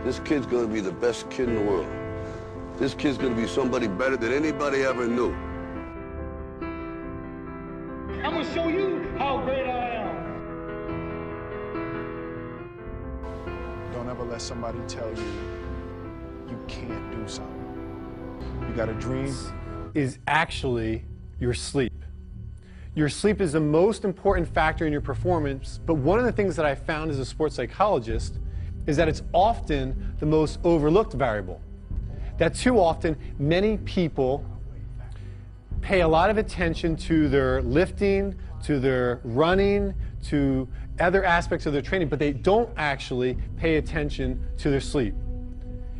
This kid's gonna be the best kid in the world. This kid's gonna be somebody better than anybody ever knew. I'm gonna show you how great I am. Don't ever let somebody tell you you can't do something. You got a dream? Is actually your sleep. Your sleep is the most important factor in your performance, but one of the things that I found as a sports psychologist is that it's often the most overlooked variable. That too often, many people pay a lot of attention to their lifting, to their running, to other aspects of their training, but they don't actually pay attention to their sleep.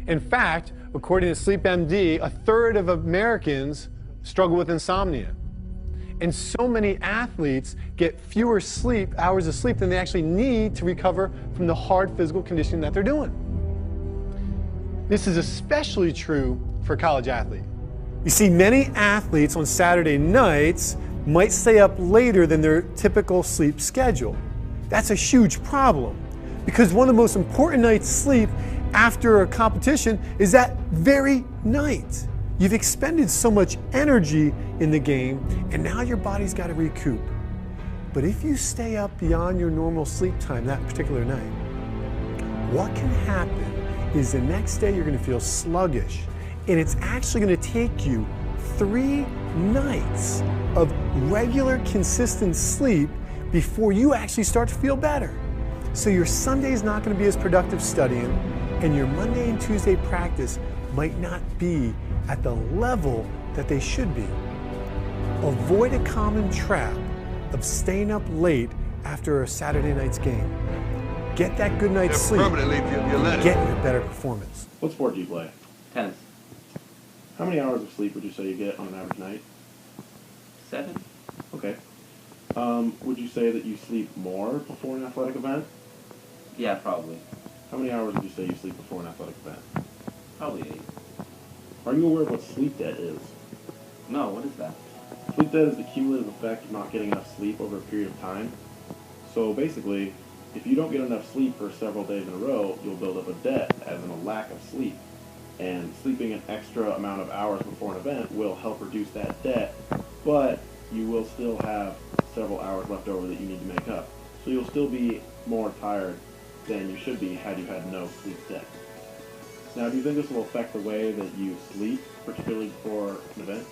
In fact, according to SleepMD, a third of Americans struggle with insomnia. And so many athletes get fewer hours of sleep than they actually need to recover from the hard physical conditioning that they're doing. This is especially true for a college athlete. You see, many athletes on Saturday nights might stay up later than their typical sleep schedule. That's a huge problem because one of the most important nights of sleep after a competition is that very night. You've expended so much energy in the game and now your body's got to recoup. But if you stay up beyond your normal sleep time that particular night, what can happen is the next day you're going to feel sluggish, and it's actually going to take you 3 nights of regular, consistent sleep before you actually start to feel better. So your Sunday is not going to be as productive studying, and your Monday and Tuesday practice might not be at the level that they should be. Avoid a common trap of staying up late after a Saturday night's game. Get that good night's sleep. Permanently if you let it. Get your better performance. What sport do you play? Tennis. How many hours of sleep would you say you get on an average night? 7. Okay. Would you say that you sleep more before an athletic event? Yeah, probably. How many hours would you say you sleep before an athletic event? Probably 8. Are you aware of what sleep debt is? No, what is that? Sleep debt is the cumulative effect of not getting enough sleep over a period of time. So basically, if you don't get enough sleep for several days in a row, you'll build up a debt as in a lack of sleep. And sleeping an extra amount of hours before an event will help reduce that debt, but you will still have several hours left over that you need to make up. So you'll still be more tired than you should be had you had no sleep debt. Now, do you think this will affect the way that you sleep, particularly before an event?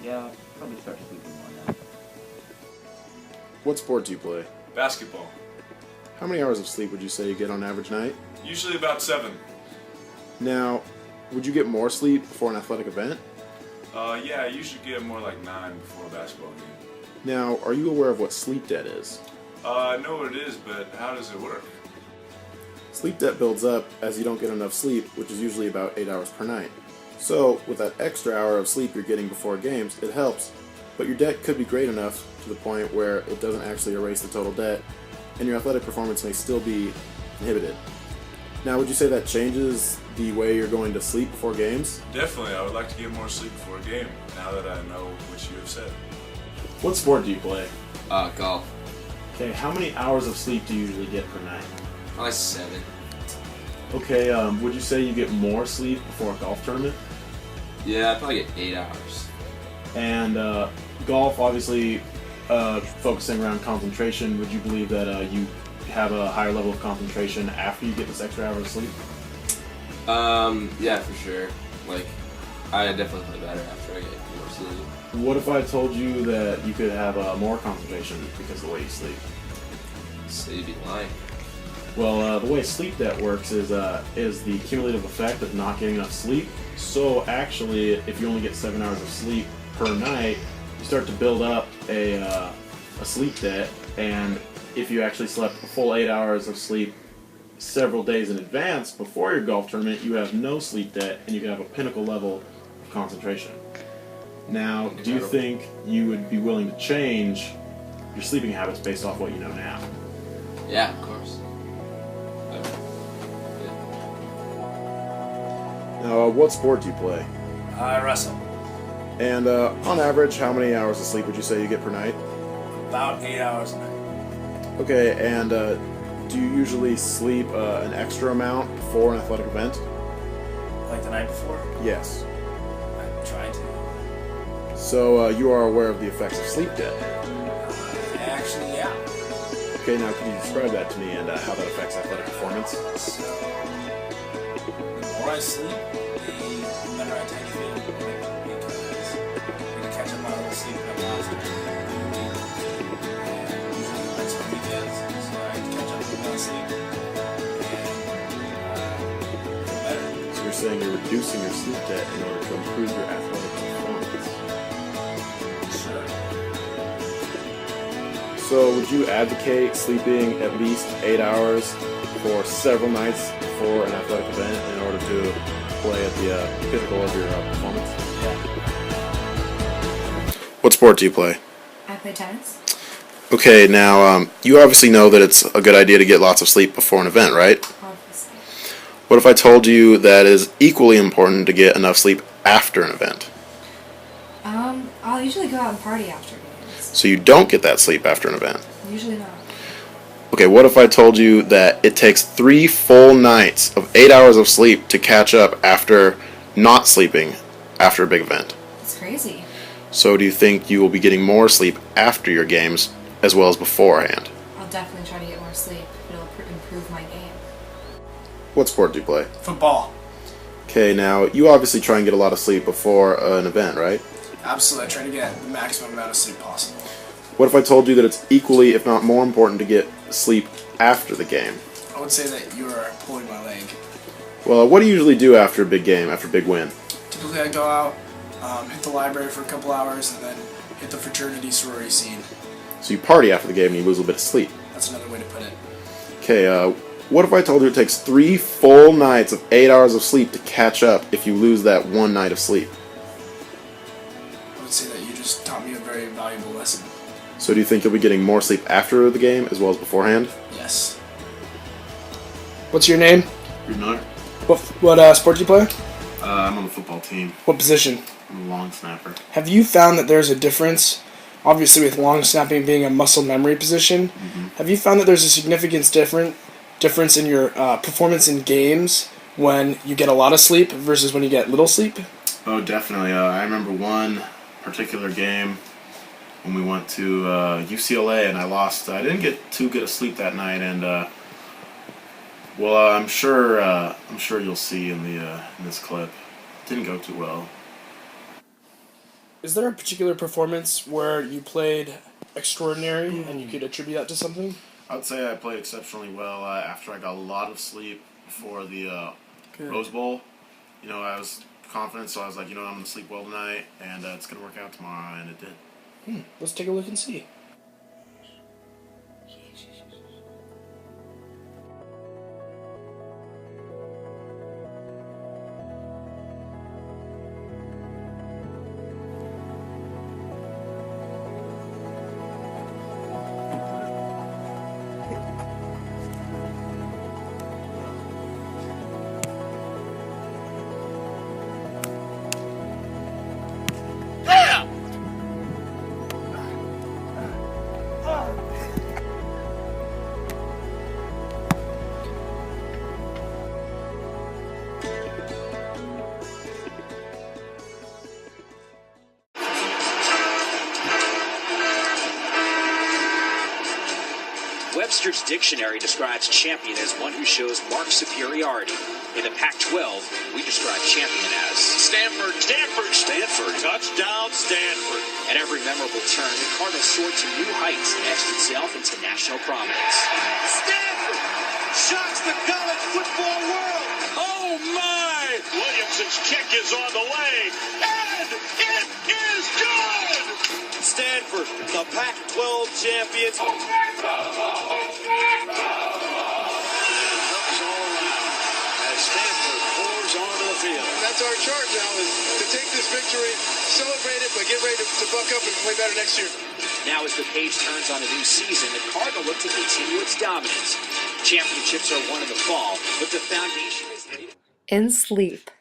Yeah, I'll probably start sleeping more now. What sport do you play? Basketball. How many hours of sleep would you say you get on average night? Usually about 7. Now, would you get more sleep before an athletic event? Yeah, I usually get more like 9 before a basketball game. Now, are you aware of what sleep debt is? I know what it is, but how does it work? Sleep debt builds up as you don't get enough sleep, which is usually about 8 hours per night. So, with that extra hour of sleep you're getting before games, it helps, but your debt could be great enough to the point where it doesn't actually erase the total debt, and your athletic performance may still be inhibited. Now, would you say that changes the way you're going to sleep before games? Definitely, I would like to get more sleep before a game, now that I know what you have said. What sport do you play? Golf. Okay, how many hours of sleep do you usually get per night? Probably 7. Okay, would you say you get more sleep before a golf tournament? Yeah, I probably get 8 hours. And golf, obviously, focusing around concentration, would you believe that you have a higher level of concentration after you get this extra hour of sleep? Yeah, for sure. Like, I definitely play better after I get more sleep. What if I told you that you could have more concentration because of the way you sleep? So you'd be lying. Well, the way sleep debt works is the cumulative effect of not getting enough sleep. So actually, if you only get 7 hours of sleep per night, you start to build up a sleep debt, and if you actually slept a full 8 hours of sleep several days in advance before your golf tournament, you have no sleep debt, and you can have a pinnacle level of concentration. Now, do you think you would be willing to change your sleeping habits based off what you know now? Yeah, of course. Now, what sport do you play? I wrestle. And on average, how many hours of sleep would you say you get per night? About 8 hours a night. Okay, and Do you usually sleep an extra amount before an athletic event? Like the night before? Yes. I try to. So you are aware of the effects of sleep debt? Actually, yeah. Okay, now can you describe that to me and how that affects athletic performance? So, the more I sleep, the better I tend to feel. Because I'm going to catch up on a little sleep that lasts me. And usually that's on weekends, so I catch up with my sleep. And feel better. So you're saying you're reducing your sleep debt in order to improve your athletic performance? Sure. So would you advocate sleeping at least 8 hours for several nights before an athletic event in order to play at the pinnacle of your performance? What sport do you play? I play tennis. Okay, now you obviously know that it's a good idea to get lots of sleep before an event, right? Obviously. What if I told you that it is equally important to get enough sleep after an event? I'll usually go out and party after games. So you don't get that sleep after an event? Usually not. Okay, what if I told you that it takes 3 full nights of 8 hours of sleep to catch up after not sleeping after a big event? It's crazy. So do you think you will be getting more sleep after your games as well as beforehand? I'll definitely try to get more sleep. It'll improve my game. What sport do you play? Football. Okay, now you obviously try and get a lot of sleep before an event, right? Absolutely. I try to get the maximum amount of sleep possible. What if I told you that it's equally, if not more important, to get sleep after the game? I would say that you are pulling my leg. Well, what do you usually do after a big game, after a big win? Typically I go out, hit the library for a couple hours, and then hit the fraternity sorority scene. So you party after the game and you lose a little bit of sleep. That's another way to put it. Okay, what if I told you it takes 3 full nights of 8 hours of sleep to catch up if you lose that one night of sleep? I would say that you just taught me a very valuable lesson. So do you think you'll be getting more sleep after the game as well as beforehand? Yes. What's your name? Renard. What sport do you play? I'm on the football team. What position? I'm a long snapper. Have you found that there's a difference, obviously with long snapping being a muscle memory position, have you found that there's a significant difference in your performance in games when you get a lot of sleep versus when you get little sleep? Oh, definitely. I remember one particular game when we went to UCLA and I lost. I didn't get too good a sleep that night, and well, I'm sure you'll see in this clip. It didn't go too well. Is there a particular performance where you played extraordinary and you could attribute that to something? I would say I played exceptionally well after I got a lot of sleep before the Rose Bowl. You know, I was confident, so I was like, you know, I'm going to sleep well tonight, and it's going to work out tomorrow, and it did. Let's take a look and see. Webster's Dictionary describes champion as one who shows marked superiority. In the Pac-12, we describe champion as Stanford. Touchdown, Stanford. At every memorable turn, the Cardinals soared to new heights and etched itself into national prominence. Stanford shocks the college football world. Oh, my! Williamson's kick is on the way, and it is good! Stanford, the Pac-12 champions. Stanford pours onto the field. That's our charge now, is to take this victory, celebrate it, but get ready to buck up and play better next year. Now as the page turns on a new season, the Cardinal look to continue its dominance. Championships are won in the fall, but the foundation is laid. In sleep.